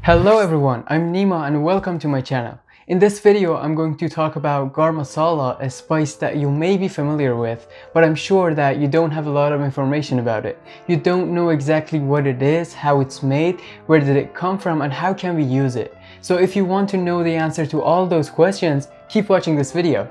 Hello everyone, I'm Nima and welcome to my channel. In this video, I'm going to talk about garam masala, a spice that you may be familiar with, but I'm sure that you don't have a lot of information about it. You don't know exactly what it is, how it's made, where did it come from, and how can we use it. So if you want to know the answer to all those questions, keep watching this video.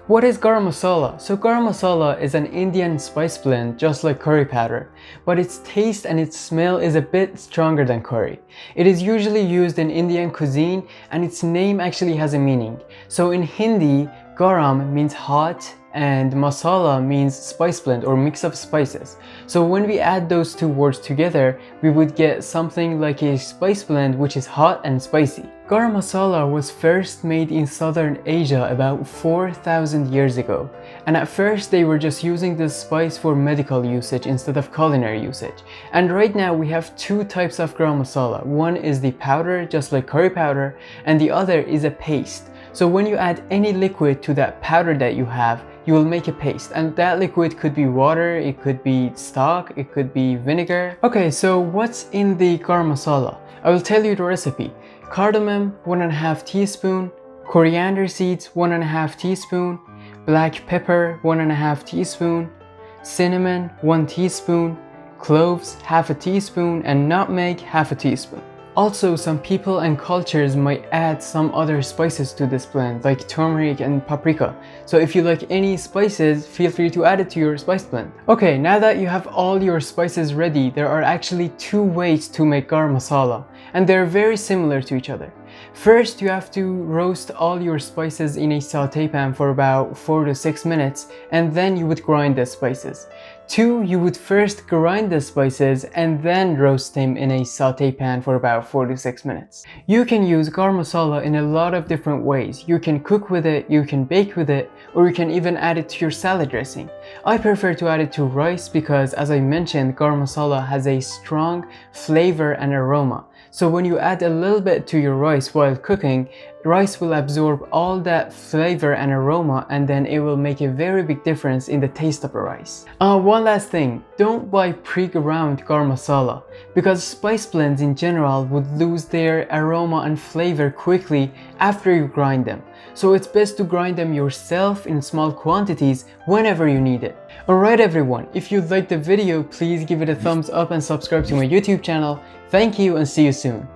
What is garam masala? So garam masala is an Indian spice blend just like curry powder, but its taste and its smell is a bit stronger than curry. It is usually used in Indian cuisine and its name actually has a meaning. So in Hindi, garam means hot and masala means spice blend or mix of spices. So when we add those two words together, we would get something like a spice blend which is hot and spicy. Garam masala was first made in Southern Asia about 4,000 years ago, and at first they were just using this spice for medical usage instead of culinary usage. And right now we have two types of garam masala. One is the powder, just like curry powder, and the other is a paste. So when you add any liquid to that powder that you have, you will make a paste, and that liquid could be water, it could be stock, it could be vinegar. Okay, so what's in the garam masala? I will tell you the recipe. Cardamom, 1.5 teaspoon, coriander seeds, 1.5 teaspoon, black pepper, 1.5 teaspoon, cinnamon, 1 teaspoon, cloves, 1/2 teaspoon, and nutmeg, 1/2 teaspoon. Also, some people and cultures might add some other spices to this blend, like turmeric and paprika. So if you like any spices, feel free to add it to your spice blend. Okay, now that you have all your spices ready, there are actually two ways to make garam masala, and they're very similar to each other. First, you have to roast all your spices in a saute pan for about 4 to 6 minutes, and then you would grind the spices. 2, you would first grind the spices and then roast them in a saute pan for about 4 to 6 minutes. You can use garam masala in a lot of different ways. You can cook with it, you can bake with it, or you can even add it to your salad dressing. I prefer to add it to rice because, as I mentioned, garam masala has a strong flavor and aroma. So when you add a little bit to your rice while cooking, rice will absorb all that flavor and aroma, and then it will make a very big difference in the taste of the rice. One last thing, don't buy pre-ground garam masala because spice blends in general would lose their aroma and flavor quickly after you grind them. So it's best to grind them yourself in small quantities whenever you need it. Alright everyone, if you liked the video, please give it a thumbs up and subscribe to my YouTube channel. Thank you and see you soon.